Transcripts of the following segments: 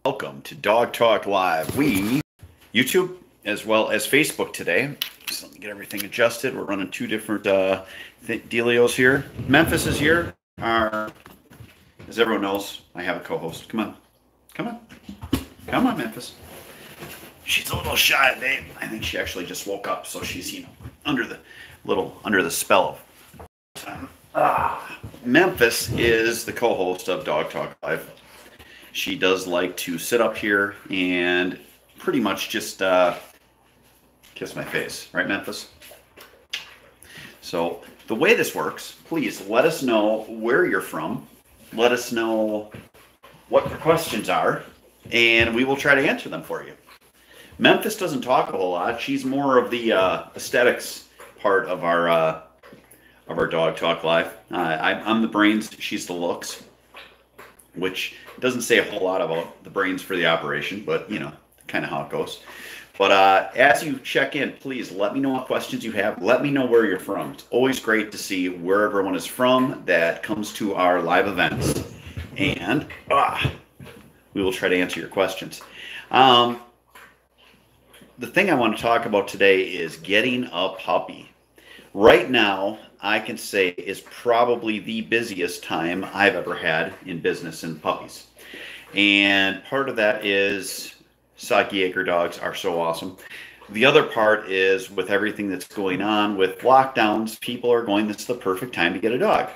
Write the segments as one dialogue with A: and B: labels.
A: Welcome to Dog Talk Live. We, YouTube as well as Facebook today. Just let me get everything adjusted. We're running two different dealios here. Memphis is here. As everyone knows, I have a co-host. Come on. Come on. Come on, Memphis. She's a little shy today. I think she actually just woke up, so she's, under the spell of Memphis is the co-host of Dog Talk Live. She does like to sit up here and pretty much just kiss my face. Right, Memphis? So the way this works, please let us know where you're from. Let us know what the questions are, and we will try to answer them for you. Memphis doesn't talk a whole lot. She's more of the aesthetics part of our Dog Talk Live. I'm the brains, she's the looks, which doesn't say a whole lot about the brains for the operation, but kind of how it goes. But as you check in, please let me know what questions you have. Let me know where you're from. It's always great to see where everyone is from that comes to our live events, and we will try to answer your questions. The thing I want to talk about today is getting a puppy. Right now, I can say is probably the busiest time I've ever had in business in puppies. And part of that is Saki Acre dogs are so awesome. The other part is with everything that's going on with lockdowns, people are going, this is the perfect time to get a dog.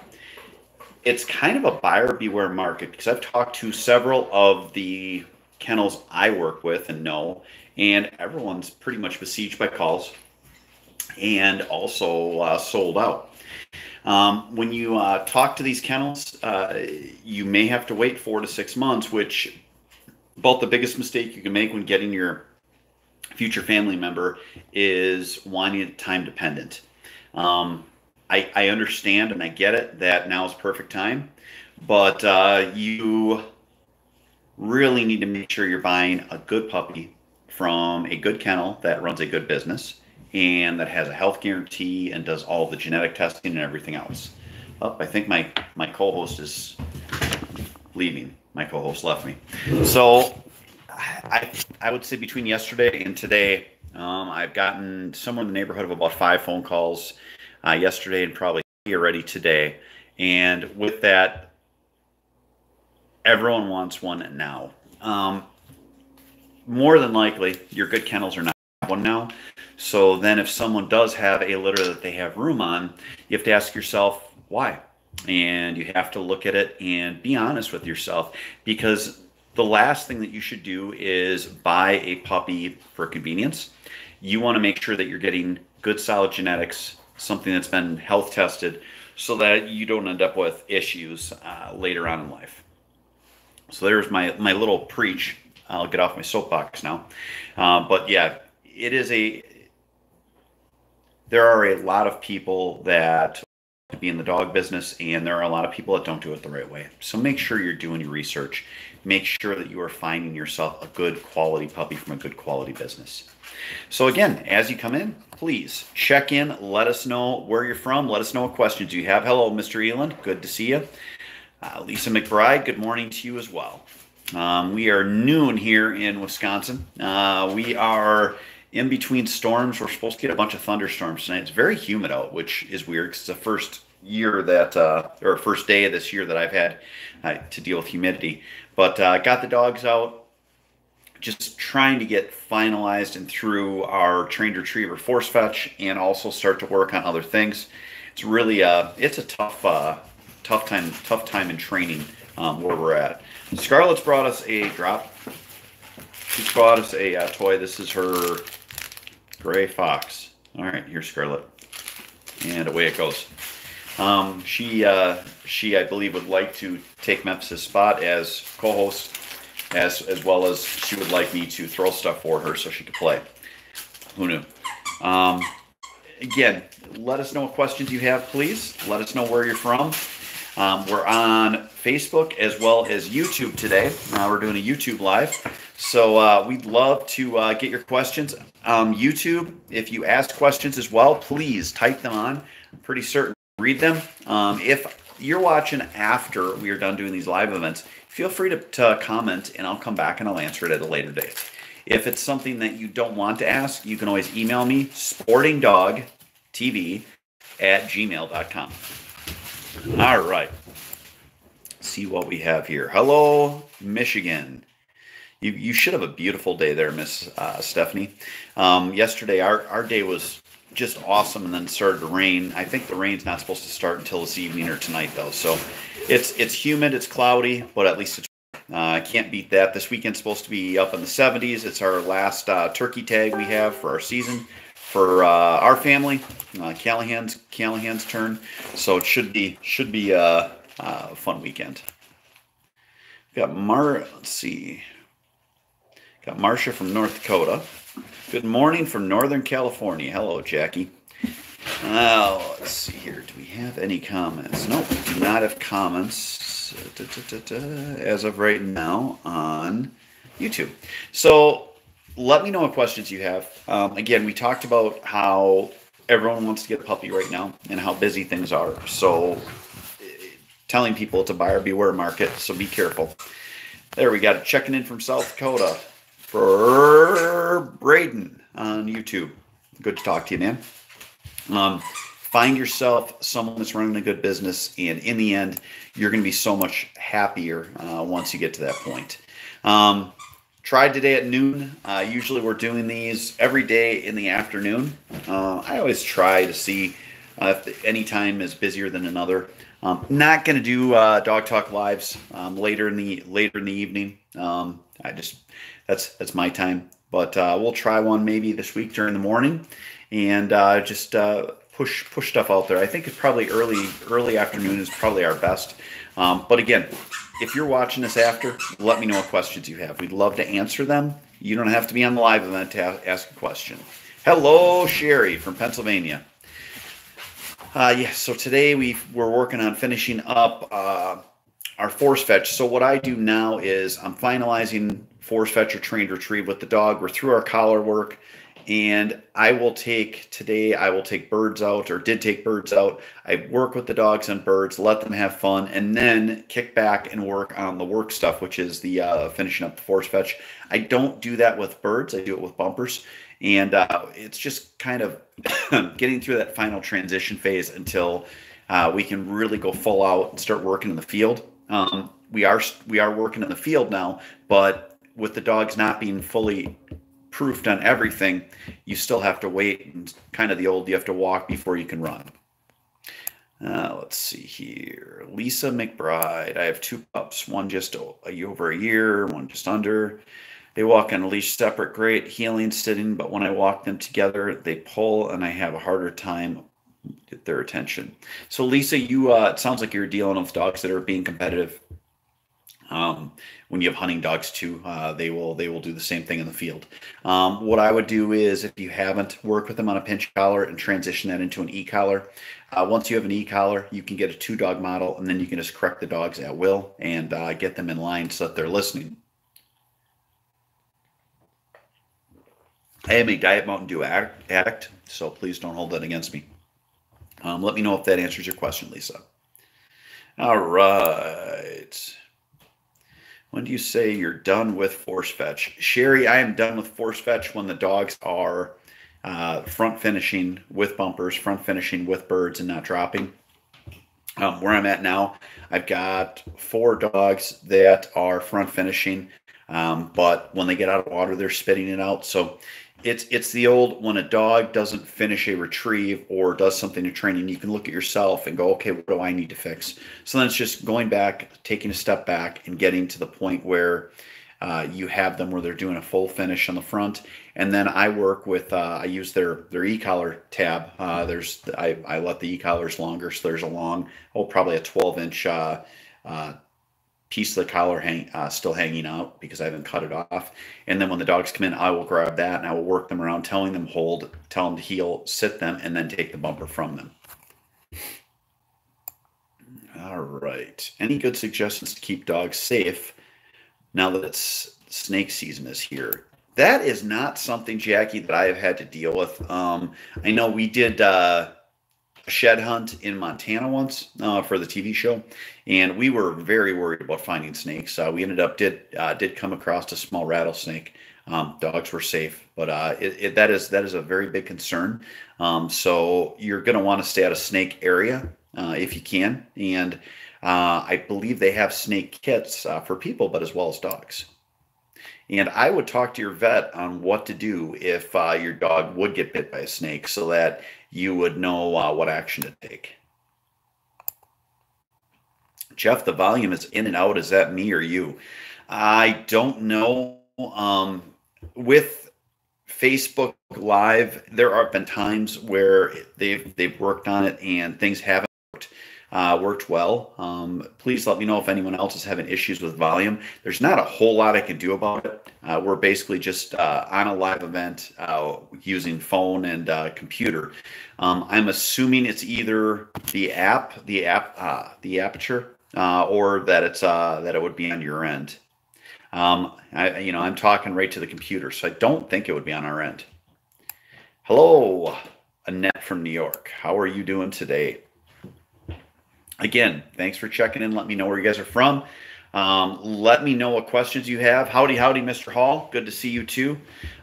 A: It's kind of a buyer beware market because I've talked to several of the kennels I work with and know, and everyone's pretty much besieged by calls and also sold out. When you talk to these kennels, you may have to wait 4 to 6 months, which about the biggest mistake you can make when getting your future family member is wanting it time dependent. I understand and I get it that now is perfect time, but you really need to make sure you're buying a good puppy from a good kennel that runs a good business and that has a health guarantee and does all the genetic testing and everything else. Oh, I think my co-host is leaving. My co-host left me. So I would say between yesterday and today, I've gotten somewhere in the neighborhood of about 5 phone calls yesterday and probably already today. And with that, everyone wants one now. More than likely, your good kennels are not one now. So then if someone does have a litter that they have room on, you have to ask yourself why. And you have to look at it and be honest with yourself, because the last thing that you should do is buy a puppy for convenience. You want to make sure that you're getting good solid genetics, something that's been health tested, so that you don't end up with issues later on in life. So there's my little preach. I'll get off my soapbox now. But yeah, there are a lot of people that be in the dog business, and there are a lot of people that don't do it the right way. So make sure you're doing your research. Make sure that you are finding yourself a good quality puppy from a good quality business. So again, as you come in, please check in. Let us know where you're from. Let us know what questions you have. Hello, Mr. Eland. Good to see you. Lisa McBride, good morning to you as well. We are noon here in Wisconsin. We are in between storms. We're supposed to get a bunch of thunderstorms tonight. It's very humid out, which is weird because it's the first year that, or first day of this year that I've had to deal with humidity. But got the dogs out, just trying to get finalized and through our trained retriever force fetch, and also start to work on other things. It's really it's a tough time in training where we're at. Scarlett's brought us a drop. She's brought us a toy. This is her gray fox. All right, here's Scarlett, and away it goes. She I believe would like to take Memphis' spot as co-host, as well as she would like me to throw stuff for her so she could play. Who knew? Again, let us know what questions you have, please. Let us know where you're from. We're on Facebook as well as YouTube today. We're doing a YouTube live. So we'd love to get your questions. YouTube, if you ask questions as well, please type them on. I'm pretty certain read them. If you're watching after we are done doing these live events, feel free to comment, and I'll come back and I'll answer it at a later date. If it's something that you don't want to ask, you can always email me, sportingdogtv@gmail.com. All right. See what we have here. Hello, Michigan. You should have a beautiful day there, Miss Stephanie. Yesterday, our day was just awesome, and then started to rain. I think the rain's not supposed to start until this evening or tonight, though. So it's humid, it's cloudy, but at least it's I can't beat that. This weekend's supposed to be up in the 70s. It's our last turkey tag we have for our season for our family. Callahan's turn, so it should be a fun weekend. Got let's see. Got Marcia from North Dakota. Good morning from Northern California. Hello, Jackie. Let's see here. Do we have any comments? Nope, we do not have comments as of right now on YouTube. So let me know what questions you have. Again, we talked about how everyone wants to get a puppy right now and how busy things are. So telling people it's a buyer beware market, so be careful. There, we got it. Checking in from South Dakota for Braden on YouTube. Good to talk to you, man. Find yourself someone that's running a good business, and in the end, you're going to be so much happier once you get to that point. Tried today at noon. Usually we're doing these every day in the afternoon. I always try to see if any time is busier than another. Not going to do Dog Talk Lives later in the evening. That's my time. But we'll try one maybe this week during the morning, and just push stuff out there. I think it's probably early afternoon is probably our best. But again, if you're watching this after, let me know what questions you have. We'd love to answer them. You don't have to be on the live event to ask a question. Hello, Sherry from Pennsylvania. Yeah, so today we're working on finishing up our force fetch. So what I do now is I'm finalizing force fetch or trained retrieve with the dog. We're through our collar work, and I will take birds out, or did take birds out. I work with the dogs and birds, let them have fun, and then kick back and work on the work stuff, which is the finishing up the force fetch. I don't do that with birds. I do it with bumpers. And it's just kind of getting through that final transition phase until we can really go full out and start working in the field. We are working in the field now, but with the dogs not being fully proofed on everything, you still have to wait, and kind of you have to walk before you can run. Let's see here. Lisa McBride. I have 2 pups, one just over a year, one just under. They walk on a leash separate, great healing, sitting, but when I walk them together, they pull, and I have a harder time get their attention. So Lisa, you it sounds like you're dealing with dogs that are being competitive. When you have hunting dogs too, they will do the same thing in the field. What I would do is, if you haven't, work with them on a pinch collar and transition that into an e-collar. Once you have an e-collar, you can get a 2-dog model, and then you can just correct the dogs at will and get them in line so that they're listening. I am a Diet Mountain Dew addict, so please don't hold that against me. Let me know if that answers your question, Lisa. All right. When do you say you're done with force fetch? Sherry, I am done with force fetch when the dogs are front finishing with bumpers, front finishing with birds, and not dropping. Where I'm at now, I've got 4 dogs that are front finishing, but when they get out of water, they're spitting it out. So it's the old, when a dog doesn't finish a retrieve or does something in training, you can look at yourself and go, okay, what do I need to fix? So then it's just going back, taking a step back, and getting to the point where you have them where they're doing a full finish on the front. And then I work with, I use their e-collar tab. I let the e-collars longer, so there's a long, probably a 12-inch piece of the collar still hanging out because I haven't cut it off. And then when the dogs come in, I will grab that and I will work them around, telling them hold, tell them to heel, sit them, and then take the bumper from them. All right. Any good suggestions to keep dogs safe now that it's snake season is here? That is not something, Jackie, that I have had to deal with. I know we did shed hunt in Montana once for the TV show, and we were very worried about finding snakes. We ended up did come across a small rattlesnake. Dogs were safe, but that is a very big concern. So you're going to want to stay out of snake area if you can, and I believe they have snake kits for people, but as well as dogs. And I would talk to your vet on what to do if your dog would get bit by a snake so that you would know what action to take. Jeff, the volume is in and out. Is that me or you? I don't know. With Facebook Live, there have been times where they've worked on it and things haven't worked well. Please let me know if anyone else is having issues with volume. There's not a whole lot I can do about it. We're basically just on a live event using phone and computer. I'm assuming it's either the aperture, or that it's that it would be on your end. I'm talking right to the computer, so I don't think it would be on our end. Hello, Annette from New York. How are you doing today? Again, thanks for checking in. Let me know where you guys are from. Let me know what questions you have. Howdy, Mr. Hall. Good to see you too.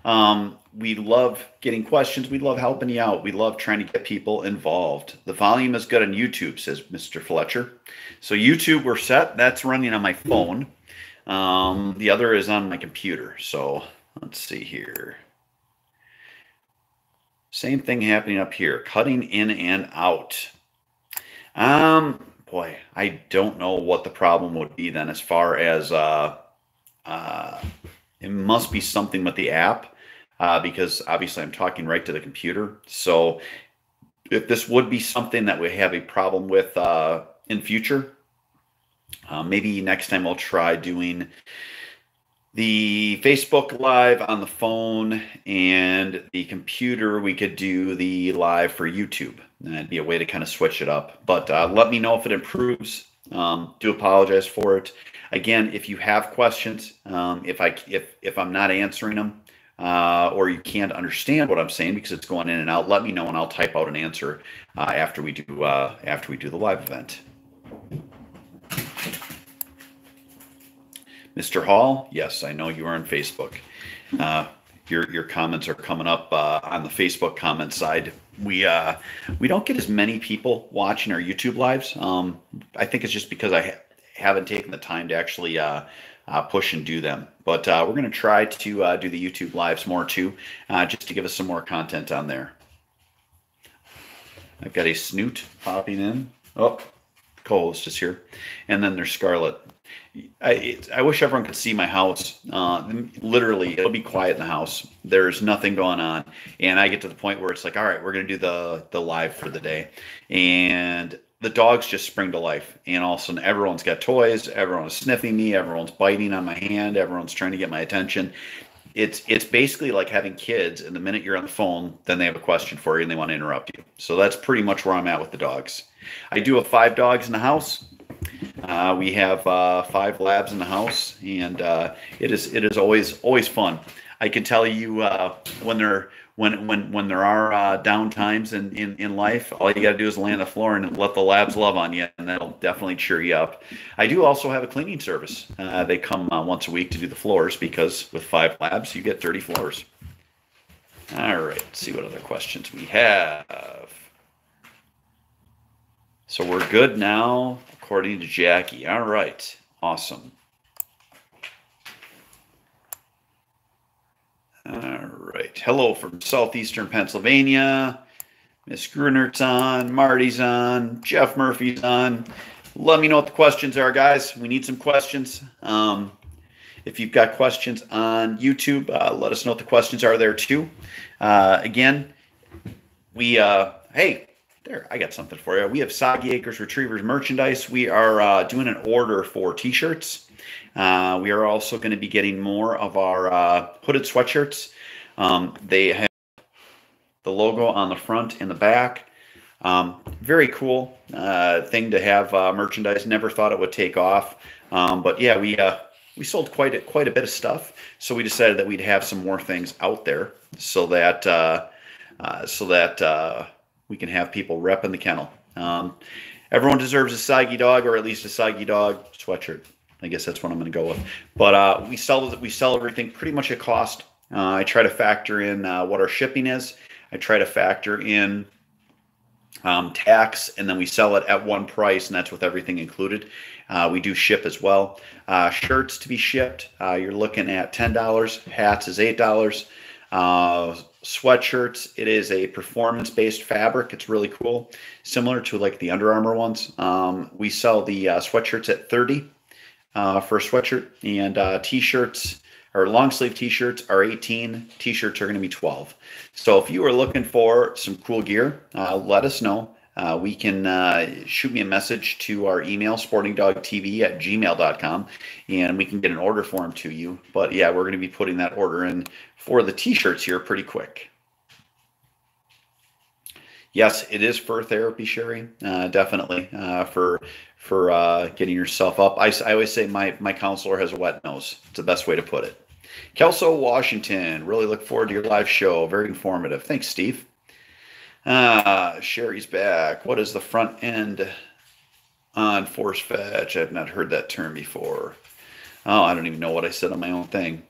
A: We love getting questions. We love helping you out. We love trying to get people involved. The volume is good on YouTube, says Mr. Fletcher. So YouTube, we're set. That's running on my phone. The other is on my computer. So let's see here. Same thing happening up here. Cutting in and out. Boy, I don't know what the problem would be then as far as it must be something with the app because obviously I'm talking right to the computer. So if this would be something that we have a problem with in future, maybe next time I'll try doing the Facebook Live on the phone and the computer. We could do the live for YouTube. That'd be a way to kind of switch it up. But let me know if it improves. Do apologize for it. Again, if you have questions, if I'm not answering them, or you can't understand what I'm saying because it's going in and out, let me know and I'll type out an answer after we do the live event. Mr. Hall, yes, I know you are on Facebook. Your comments are coming up on the Facebook comment side. We don't get as many people watching our YouTube lives. I think it's just because I haven't taken the time to actually push and do them. But we're going to try to do the YouTube lives more too, just to give us some more content on there. I've got a Snoot popping in. Oh, co-host is here. And then there's Scarlett. I wish everyone could see my house. Literally, it'll be quiet in the house. There's nothing going on. And I get to the point where it's like, all right, we're going to do the live for the day. And the dogs just spring to life. And all of a sudden, everyone's got toys. Everyone's sniffing me. Everyone's biting on my hand. Everyone's trying to get my attention. It's basically like having kids. And the minute you're on the phone, then they have a question for you and they want to interrupt you. So that's pretty much where I'm at with the dogs. I do have 5 dogs in the house. We have 5 labs in the house, and it is always fun. I can tell you when there are down times in life, all you got to do is lay on the floor and let the labs love on you, and that'll definitely cheer you up. I do also have a cleaning service. They come once a week to do the floors because with 5 labs, you get dirty floors. All right, let's see what other questions we have. So we're good now, according to Jackie. All right, awesome. All right, hello from southeastern Pennsylvania. Miss Grunert's on, Marty's on, Jeff Murphy's on. Let me know what the questions are, guys. We need some questions. If you've got questions on YouTube, let us know what the questions are there too. Again, hey, there, I got something for you. We have Soggy Acres Retrievers merchandise. We are doing an order for t-shirts. We are also going to be getting more of our hooded sweatshirts. They have the logo on the front and the back. Very cool thing to have merchandise. Never thought it would take off. But yeah, we sold quite a bit of stuff. So we decided that we'd have some more things out there so that we can have people repping the kennel. Everyone deserves a soggy dog, or at least a soggy dog sweatshirt. I guess that's what I'm going to go with. But we sell everything pretty much at cost. I try to factor in what our shipping is. I try to factor in tax, and then we sell it at one price, and that's with everything included. We do ship as well. Shirts to be shipped, you're looking at $10. Hats is $8. Sweatshirts, it is a performance-based fabric. It's really cool, similar to like the Under Armour ones. We sell the sweatshirts at $30 for a sweatshirt, and t-shirts or long sleeve t-shirts are $18. T-shirts are going to be $12. So if you are looking for some cool gear, let us know. We can shoot me a message to our email, sportingdogtv@gmail.com, and we can get an order form to you. But yeah, we're going to be putting that order in for the t-shirts here pretty quick. Yes, it is fur therapy, Sherry. Definitely for getting yourself up. I always say my counselor has a wet nose. It's the best way to put it. Kelso, Washington. Really look forward to your live show. Very informative. Thanks, Steve. Sherry's back. What is the front end on force fetch? I've not heard that term before. Oh, I don't even know what I said on my own thing.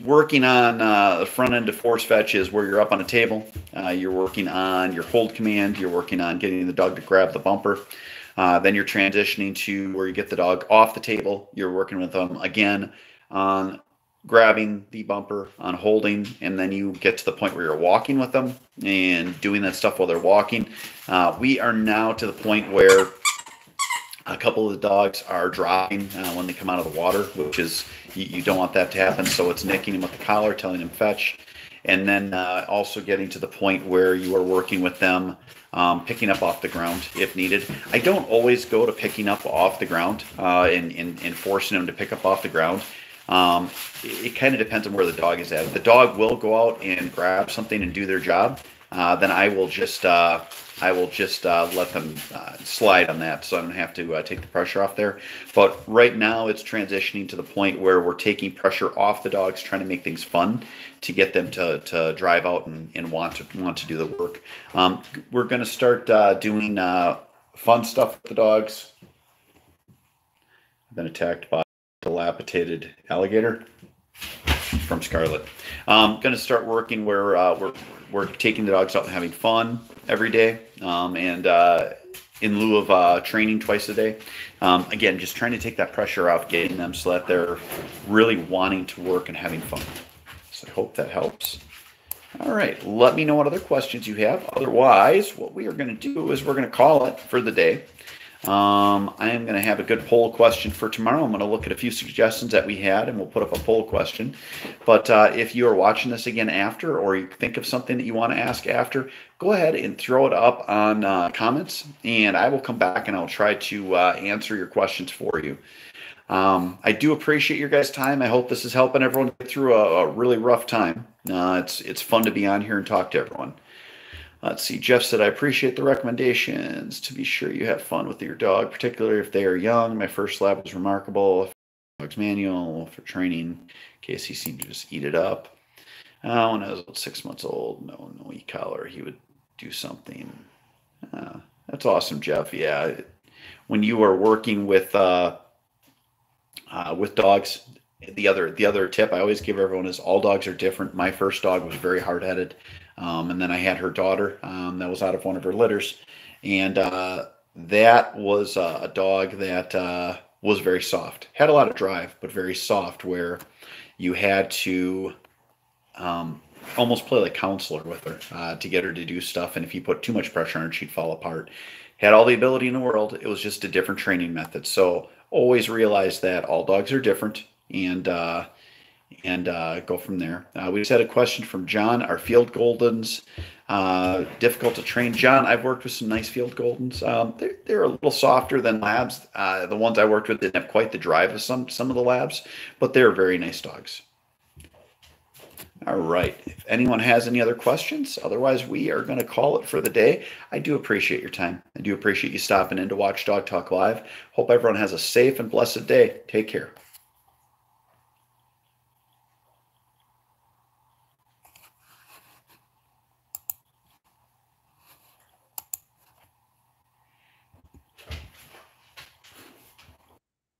A: Working on the front end of force fetch is where you're up on a table. You're working on your hold command. You're working on getting the dog to grab the bumper. Then you're transitioning to where you get the dog off the table. You're working with them again on grabbing the bumper, on holding, and then you get to the point where you're walking with them and doing that stuff while they're walking. We are now to the point where a couple of the dogs are dropping when they come out of the water, which is, you don't want that to happen. So it's nicking them with the collar, telling them fetch, and then also getting to the point where you are working with them picking up off the ground if needed. I don't always go to picking up off the ground and forcing them to pick up off the ground. It kind of depends on where the dog is at. If the dog will go out and grab something and do their job, then I will just let them slide on that, so I don't have to take the pressure off there. But right now it's transitioning to the point where we're taking pressure off the dogs, trying to make things fun to get them to drive out and want to do the work. We're going to start doing fun stuff with the dogs. I've been attacked by a dilapidated alligator from Scarlett. Going to start working where we're taking the dogs out and having fun every day, and in lieu of training twice a day. Again, just trying to take that pressure off, getting them so that they're really wanting to work and having fun. So I hope that helps. All right, let me know what other questions you have. Otherwise, what we are going to do is we're going to call it for the day. I am going to have a good poll question for tomorrow. I'm going to look at a few suggestions that we had, and we'll put up a poll question. But if you are watching this again after, or you think of something that you want to ask after, go ahead and throw it up on comments, and I will come back and I'll try to answer your questions for you. I do appreciate your guys' time. I hope this is helping everyone get through a really rough time. It's fun to be on here and talk to everyone. Let's see. Jeff said, I appreciate the recommendations. To be sure you have fun with your dog, particularly if they are young. My first lab was remarkable. Dog's manual for training. In case he seemed to just eat it up. When I was 6 months old, no e-collar, he would do something. That's awesome, Jeff. Yeah. When you are working with dogs, the other tip I always give everyone is all dogs are different. My first dog was very hard-headed. And then I had her daughter that was out of one of her litters. And that was a dog that was very soft. Had a lot of drive, but very soft, where you had to almost play like counselor with her to get her to do stuff. And if you put too much pressure on her, she'd fall apart. Had all the ability in the world. It was just a different training method. So always realize that all dogs are different, and go from there. We just had a question from John. Are Field Goldens difficult to train? John, I've worked with some nice Field Goldens. They're a little softer than labs. The ones I worked with didn't have quite the drive of some of the labs, but they're very nice dogs. All right. If anyone has any other questions, otherwise we are going to call it for the day. I do appreciate your time. I do appreciate you stopping in to watch Dog Talk Live. Hope everyone has a safe and blessed day. Take care.